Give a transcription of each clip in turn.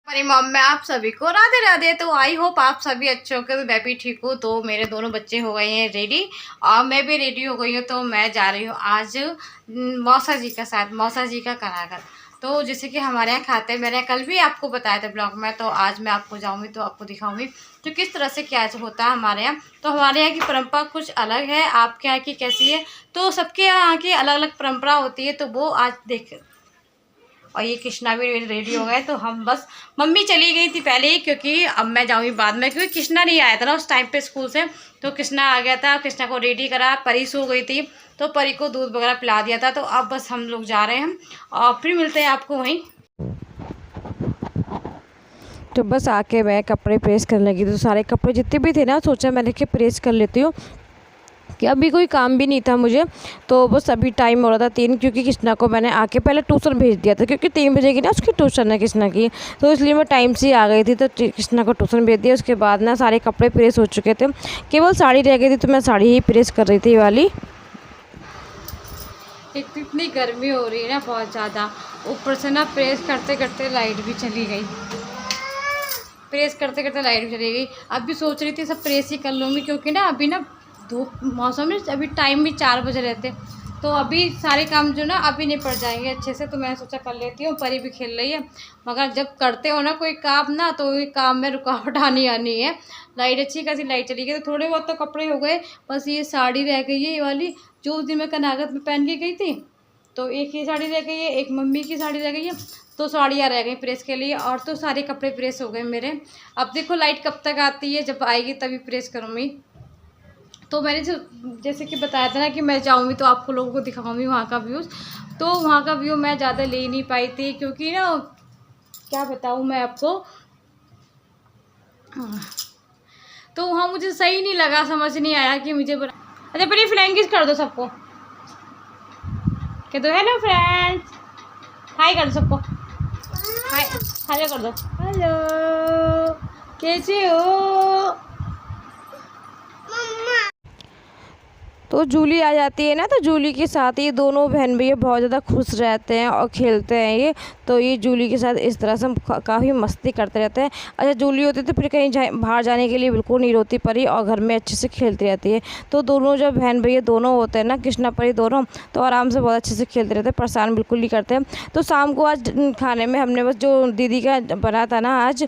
हमारी मॉम में आप सभी को राधे राधे। तो आई होप आप सभी अच्छे हो गए। तो मैं भी ठीक हूँ। तो मेरे दोनों बच्चे हो गए हैं रेडी और मैं भी रेडी हो गई हूँ। तो मैं जा रही हूँ आज मौसा जी के साथ, मौसा जी का कराकर। तो जैसे कि हमारे यहाँ खाते हैं, मैंने कल भी आपको बताया था ब्लॉग में। तो आज मैं आपको जाऊँगी तो आपको दिखाऊँगी तो किस तरह से क्या होता है हमारे यहाँ। तो हमारे यहाँ की परंपरा कुछ अलग है, आपके यहाँ की कैसी है। तो सबके यहाँ की अलग अलग परंपरा होती है। तो वो आज देख। और ये कृष्णा भी रेडी हो गए। तो हम बस, मम्मी चली गई थी पहले ही, क्योंकि अब मैं जाऊँगी बाद में, क्योंकि कृष्णा नहीं आया था ना उस टाइम पे स्कूल से। तो कृष्णा आ गया था, कृष्णा को रेडी करा, परी सो गई थी तो परी को दूध वगैरह पिला दिया था। तो अब बस हम लोग जा रहे हैं और फिर मिलते हैं आपको वहीं। तो बस आके मैं कपड़े प्रेस करने लगी। तो सारे कपड़े जितने भी थे ना, सोचा मैंने कि प्रेस कर लेती हूँ कि अभी कोई काम भी नहीं था मुझे। तो बस अभी टाइम हो रहा था 3, क्योंकि कृष्णा को मैंने आके पहले ट्यूशन भेज दिया था, क्योंकि 3 बजे की ना उसकी ट्यूशन है कृष्णा की। तो इसलिए मैं टाइम से आ गई थी। तो कृष्णा को ट्यूशन भेज दिया। उसके बाद ना सारे कपड़े प्रेस हो चुके थे, केवल साड़ी रह गई थी। तो मैं साड़ी ही प्रेस कर रही थी ये वाली। एक तो इतनी गर्मी हो रही है ना बहुत ज़्यादा, ऊपर से ना प्रेस करते करते लाइट भी चली गई। प्रेस करते करते लाइट भी चली गई। अभी सोच रही थी सब प्रेस ही कर लूँगी, क्योंकि ना अभी ना धूप मौसम में, अभी टाइम भी 4 बजे रहते। तो अभी सारे काम जो ना अभी निपट जाएंगे अच्छे से। तो मैंने सोचा कर लेती हूँ। परी भी खेल रही है, मगर जब करते हो ना कोई काम ना, तो ये काम में रुकावट आनी है। लाइट अच्छी खासी लाइट चली गई। तो थोड़े बहुत तो कपड़े हो गए, बस ये साड़ी रह गई है ये वाली, जो उस दिन मैं कनागत में पहन के गई थी। तो एक ये साड़ी रह गई है, एक मम्मी की साड़ी रह गई है। तो साड़ियाँ रह गई प्रेस के लिए, और तो सारे कपड़े प्रेस हो गए मेरे। अब देखो लाइट कब तक आती है, जब आएगी तभी प्रेस करूँगी। तो मैंने जैसे कि बताया था ना कि मैं जाऊँगी तो आपको लोगों को दिखाऊँगी वहाँ का व्यूज़। तो वहाँ का व्यू मैं ज़्यादा ले नहीं पाई थी, क्योंकि ना क्या बताऊँ मैं आपको। तो वहाँ मुझे सही नहीं लगा, समझ नहीं आया कि मुझे अच्छा पहले फ्लैंग किस कर दो सबको, कह दो हेलो फ्रेंड्स, हाय कर दो सबको, हाय हेलो कर दो, हेलो कैसे हो। तो जूली आ जाती है ना, तो जूली के साथ ये दोनों बहन भैया बहुत ज़्यादा खुश रहते हैं और खेलते हैं ये। तो ये जूली के साथ इस तरह से काफ़ी मस्ती करते रहते हैं। अच्छा जूली होती तो फिर कहीं बाहर जाने के लिए बिल्कुल नहीं रोती परी, और घर में अच्छे से खेलती रहती है। तो दोनों जब बहन भैया दोनों होते हैं ना, कृष्णा परी दोनों, तो आराम से बहुत अच्छे से खेलते रहते हैं, परेशान बिल्कुल नहीं करते हैं। तो शाम को आज खाने में हमने बस जो दीदी का बना था ना आज,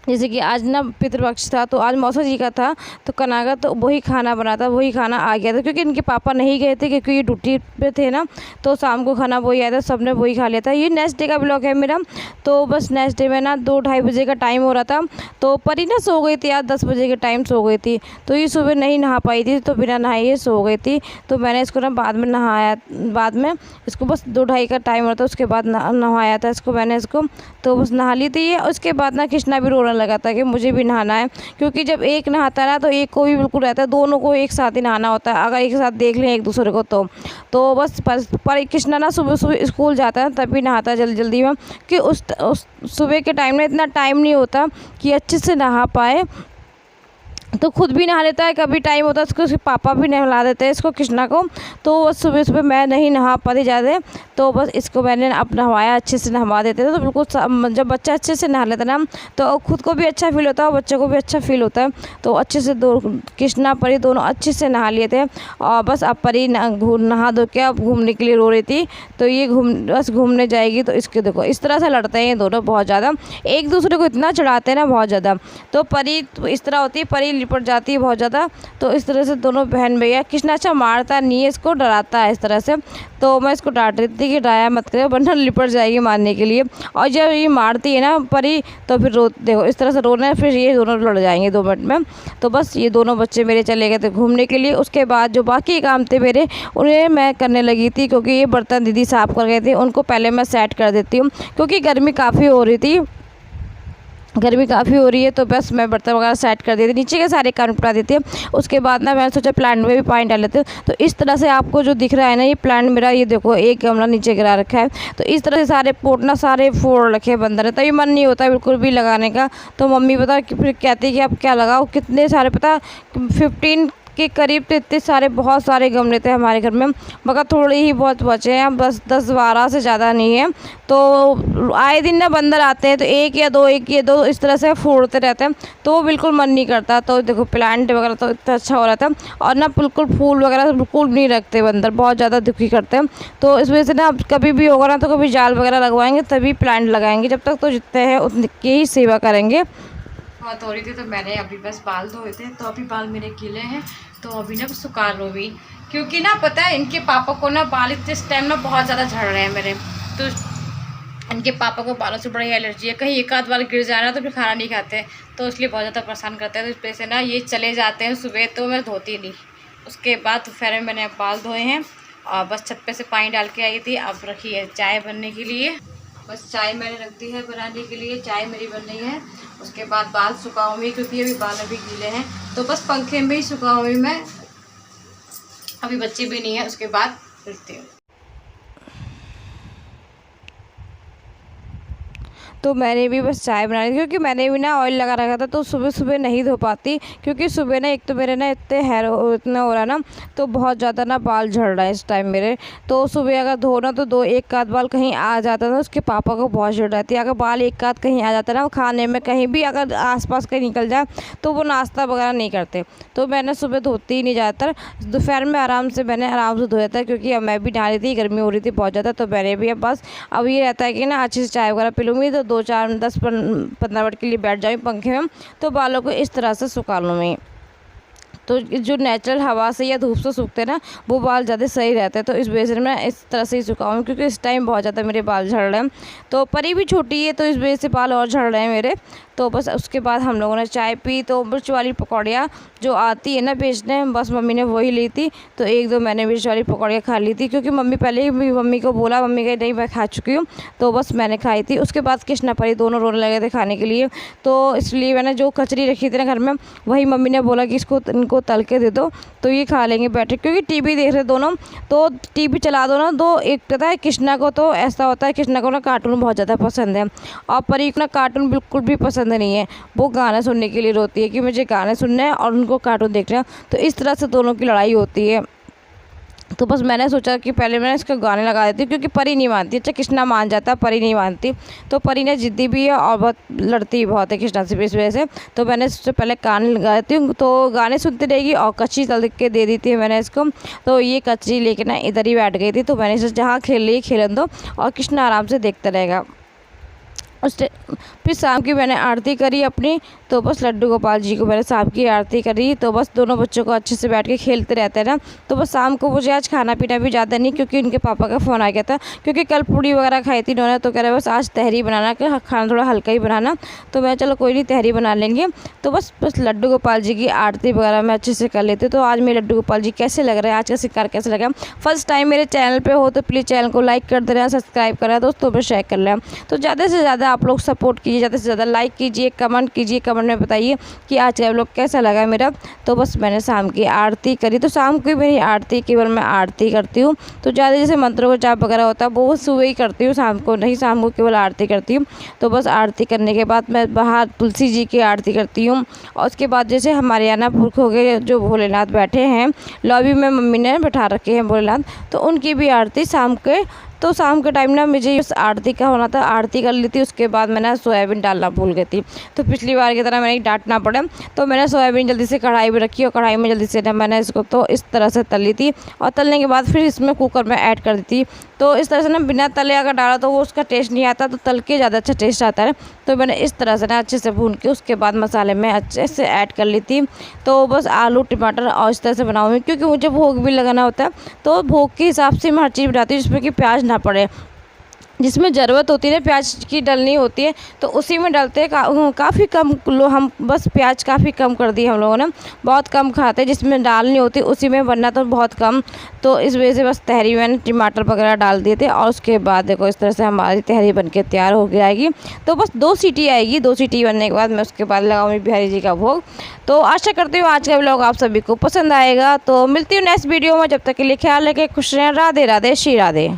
जैसे कि आज ना पितृपक्ष था, तो आज मौसा जी का था। तो कनागा तो वही खाना बना था, वही खाना आ गया था, क्योंकि इनके पापा नहीं गए थे, क्योंकि ये ड्यूटी पे थे ना। तो शाम को खाना वही आया था, सबने वही खा लिया था। ये नेक्स्ट डे का ब्लॉग है मेरा। तो बस नेक्स्ट डे में ना 2-2:30 बजे का टाइम हो रहा था। तो परी ना सो गई थी, आज 10 बजे के टाइम सो गई थी। तो ये सुबह नहीं नहा पाई थी, तो बिना नहाए ये सो गई थी। तो मैंने इसको ना बाद में नहाया, बाद में इसको बस 2-2:30 का टाइम हो रहा था, उसके बाद नहाया था इसको मैंने इसको। तो बस नहा ली थी ये। उसके बाद ना कृष्णा भी रोने लगा था कि मुझे भी नहाना है, क्योंकि जब एक नहाता है ना तो एक को भी बिल्कुल रहता है, दोनों को एक साथ ही नहाना होता है, अगर एक साथ देख लें एक दूसरे को तो बस पर कृष्णा ना सुबह सुबह स्कूल जाता है तभी नहाता है जल्दी जल्दी में, कि उस सुबह के टाइम में इतना टाइम नहीं होता कि अच्छे से नहा पाए। तो खुद भी नहा लेता है, कभी टाइम होता है उसको, उसके पापा भी नहला देते हैं इसको कृष्णा को। तो बस सुबह सुबह मैं नहीं नहा पाती ज़्यादा, तो बस इसको मैंने अब नहवाया, अच्छे से नहवा देते थे। तो बिल्कुल जब बच्चा अच्छे से नहा लेता है ना, तो खुद को भी अच्छा फील होता है और बच्चे को भी अच्छा फील होता है। तो अच्छे से कृष्णा परी दोनों अच्छे से नहा लिए थे। और बस अब परी नहा धो के अब घूमने के लिए रो रही थी। तो ये बस घूमने जाएगी। तो इसके देखो इस तरह से लड़ते हैं ये दोनों बहुत ज़्यादा, एक दूसरे को इतना चढ़ाते हैं ना बहुत ज़्यादा। तो परी इस तरह होती है, परी लिपट जाती है बहुत ज़्यादा। तो इस तरह से दोनों बहन भैया, कृष्णा अच्छा मारता नहीं है, इसको डराता है इस तरह से। तो मैं इसको डांट रही थी कि डराया मत करे, वरना लिपट जाएगी मारने के लिए। और जब ये मारती है ना परी, तो फिर देखो इस तरह से रोना है, फिर ये दोनों लड़ जाएंगे 2 मिनट में। तो बस ये दोनों बच्चे मेरे चले गए थे घूमने के लिए। उसके बाद जो बाकी काम थे मेरे, उन्हें मैं करने लगी थी, क्योंकि ये बर्तन दीदी साफ़ कर गए थे, उनको पहले मैं सेट कर देती हूँ, क्योंकि गर्मी काफ़ी हो रही थी, गर्मी काफ़ी हो रही है। तो बस मैं बर्तन वगैरह सेट कर देती, नीचे के सारे काम निपटा देती है। उसके बाद ना मैंने सोचा प्लांट में भी पानी डाल लेते हैं। तो इस तरह से आपको जो दिख रहा है ना, ये प्लांट मेरा, ये देखो एक गमला नीचे गिरा रखा है। तो इस तरह से सारे पोट ना सारे फोड़ रखे बंदर है, तभी मन नहीं होता बिल्कुल भी लगाने का। तो मम्मी पता फिर कहती है कि अब क्या लगाओ, कितने सारे पता 15 के करीब तो इतने सारे बहुत सारे गमले थे हमारे घर में, मगर थोड़े ही बहुत बचे हैं, बस 10-12 से ज़्यादा नहीं है। तो आए दिन ना बंदर आते हैं तो एक या दो इस तरह से फोड़ते रहते हैं, तो वो बिल्कुल मन नहीं करता। तो देखो प्लांट वगैरह तो इतना अच्छा हो रहा था, और ना बिल्कुल फूल वगैरह बिल्कुल नहीं रखते बंदर, बहुत ज़्यादा दुखी करते हैं। तो इस वजह से ना कभी भी होगा ना तो कभी जाल वगैरह लगवाएंगे तभी प्लांट लगाएंगे, जब तक तो जितने हैं उनकी ही सेवा करेंगे। हाँ धो रही थी तो मैंने अभी बस बाल धोए थे, तो अभी बाल मेरे गीले हैं, तो अभी ना सुखा लो भी, क्योंकि ना पता है इनके पापा को ना बाल इस टाइम ना बहुत ज़्यादा झड़ रहे हैं मेरे। तो इनके पापा को बालों से बड़ी एलर्जी है, कहीं एक आध बाल गिर जाए ना तो फिर खाना नहीं खाते, तो इसलिए बहुत ज़्यादा परेशान करते हैं। तो इस वजह से ना ये चले जाते हैं सुबह, तो मैं धोती नहीं। उसके बाद दोपहर में मैंने बाल धोए हैं और बस छत पे से पानी डाल के आई थी। अब रखी है चाय बनने के लिए, बस चाय मैंने रख दी है बनाने के लिए, चाय मेरी बन रही है। उसके बाद बाल सुखाऊंगी, क्योंकि अभी बाल अभी गीले हैं, तो बस पंखे में ही सुखाऊंगी मैं, अभी बच्चे भी नहीं है। उसके बाद मिलती हूँ। तो मैंने भी बस चाय बना ली, क्योंकि मैंने भी ना ऑयल लगा रखा था, तो सुबह सुबह नहीं धो पाती, क्योंकि सुबह ना एक तो मेरे ना इतने हेयर इतना हो रहा है ना, तो बहुत ज़्यादा ना बाल झड़ रहा है इस टाइम मेरे। तो सुबह अगर धो ना तो एक आध बाल कहीं आ जाता था, उसके पापा को बहुत झड़ रहती है। अगर बाल एक आध कहीं आ जाता ना, खाने में कहीं भी अगर आसपास कहीं निकल जाए तो वो नाश्ता वगैरह नहीं करते। तो मैंने सुबह धोती ही नहीं, ज़्यादातर दोपहर में आराम से धोया था, क्योंकि अब मैं भी नहा रही थी, गर्मी हो रही थी बहुत ज़्यादा। तो मैंने भी अब ये रहता है कि ना अच्छे से चाय वगैरह पी लूँगी, तो 2-4-10-15 मिनट के लिए बैठ जाऊँ पंखे में, तो बालों को इस तरह से सुखा लूँ मैं। तो जो नेचुरल हवा से या धूप से सूखते हैं ना, वो बाल ज़्यादा सही रहते हैं। तो इस वजह से मैं इस तरह से ही सुखाऊँ, क्योंकि इस टाइम बहुत ज़्यादा मेरे बाल झड़ रहे हैं। तो परी भी छोटी है, तो इस वजह से बाल और झड़ रहे हैं मेरे। तो बस उसके बाद हम लोगों ने चाय पी। तो मिर्च वाली पकौड़ियाँ जो आती है ना बेचने, बस मम्मी ने वही ली थी, तो 1-2 मैंने मिर्च वाली पकौड़ियाँ खा ली थी, क्योंकि मम्मी पहले ही मम्मी को बोला, मम्मी कही नहीं मैं खा चुकी हूँ, तो बस मैंने खाई थी। उसके बाद कृष्णा परी दोनों रोने लगे थे खाने के लिए, तो इसलिए मैंने जो कचरी रखी थी ना घर में, वही मम्मी ने बोला कि इनको तल के दे दो, तो ये खा लेंगे बैठे, क्योंकि टीवी देख रहे दोनों। तो टीवी चला दो ना, तो एक पता है कृष्णा को तो ऐसा होता है, कृष्णा को ना कार्टून बहुत ज़्यादा पसंद है, और परी को ना कार्टून बिल्कुल भी पसंद नहीं है। वो गाना सुनने के लिए रोती है कि मुझे गाने सुनने हैं और उनको कार्टून देखना है। तो इस तरह से दोनों की लड़ाई होती है। तो बस मैंने सोचा कि पहले मैंने इसका गाने लगा देती हूँ, क्योंकि परी नहीं मानती। अच्छा कृष्णा मान जाता है, परी नहीं मानती। तो परी ने ज़िद्दी भी है और बहुत लड़ती बहुत है कृष्णा से, इस वजह से। तो मैंने सोचा पहले कान लगा देती हूँ, तो गाने सुनती रहेगी, और कच्ची तल के दे दी थी मैंने इसको। तो ये कच्ची लेके ना इधर ही बैठ गई थी, तो मैंने सोचा जहाँ खेल रही खेलन दो, और कृष्णा आराम से देखता रहेगा। फिर शाम की मैंने आरती करी अपनी, तो बस लड्डू गोपाल जी को मैंने शाम की आरती करी। तो बस दोनों बच्चों को अच्छे से बैठ के खेलते रहते हैं ना। तो बस शाम को मुझे आज खाना पीना भी ज़्यादा नहीं, क्योंकि उनके पापा का फ़ोन आ गया था, क्योंकि कल पूड़ी वगैरह खाई थी उन्होंने, तो कह रहे बस आज तहरी बनाना, कि खाना थोड़ा हल्का ही बनाना। तो मैं चलो कोई नहीं, तहरी बना लेंगे। तो बस लड्डू गोपाल जी की आरती वगैरह मैं अच्छे से कर लेती। तो आज मेरे लड्डू गोपाल जी कैसे लग रहे हैं, आज का शिकार कैसे लगा। फर्स्ट टाइम मेरे चैनल पर हो तो प्लीज़ चैनल को लाइक कर दे रहे हैं, सब्सक्राइब कर रहे हैं, दोस्तों पर शेयर कर रहे हैं। तो ज़्यादा से ज़्यादा आप लोग सपोर्ट कीजिए, ज़्यादा से ज़्यादा लाइक कीजिए, कमेंट कीजिए, कमेंट में बताइए कि आज का व्लॉग कैसा लगा मेरा। तो बस मैंने शाम की आरती करी। तो शाम की मेरी आरती केवल मैं आरती करती हूँ, तो ज़्यादा जैसे मंत्रों का जाप वगैरह होता है वो सुबह ही करती हूँ, शाम को नहीं, शाम को केवल आरती करती हूँ। तो बस आरती करने के बाद मैं बाहर तुलसी जी की आरती करती हूँ, और उसके बाद जैसे हमारे यहाँ ना पुरख हो गए जो भोलेनाथ बैठे हैं लॉबी में, मम्मी ने बैठा रखे हैं भोलेनाथ, तो उनकी भी आरती शाम के। तो शाम के टाइम ना मुझे इस आरती का होना था, आरती कर ली थी। उसके बाद मैंने सोयाबीन डालना भूल गई थी, तो पिछली बार की तरह मैंने डांटना पड़ा। तो मैंने सोयाबीन जल्दी से कढ़ाई में रखी, और कढ़ाई में जल्दी से ना मैंने इसको तो इस तरह से तल ली थी, और तलने के बाद फिर इसमें कुकर में ऐड कर दी थी। तो इस तरह से ना बिना तले अगर डाला तो वो उसका टेस्ट नहीं आता, तो तल के ज़्यादा अच्छा टेस्ट आता है। तो मैंने इस तरह से ना अच्छे से भून के उसके बाद मसाले में अच्छे से ऐड कर ली थी। तो बस आलू टमाटर और इस तरह से बनाऊँगी, क्योंकि मुझे भोग भी लगाना होता है। तो भोग के हिसाब से मैं हर चीज़ बनाती हूँ जिसमें कि प्याज ना पड़े, जिसमें ज़रूरत होती है ना प्याज की डलनी होती है, तो उसी में डलते हैं। काफ़ी कम हम बस प्याज काफ़ी कम कर दी हम लोगों ने, बहुत कम खाते हैं, जिसमें डालनी होती है उसी में, वरना तो बहुत कम। तो इस वजह से बस तहरी मैंने टमाटर वगैरह डाल दिए थे, और उसके बाद देखो इस तरह से हमारी तहरी बनके तैयार हो जाएगी। तो बस 2 सीटी आएगी, 2 सीटी बनने के बाद मैं उसके बाद लगाऊंगी बिहारी जी का भोग। तो आशा करती हूँ आज का व्लॉग आप सभी को पसंद आएगा। तो मिलती हूँ नेक्स्ट वीडियो में, जब तक के लिए ख्याल रखें, खुश रहें, राधे राधे, श्री राधे।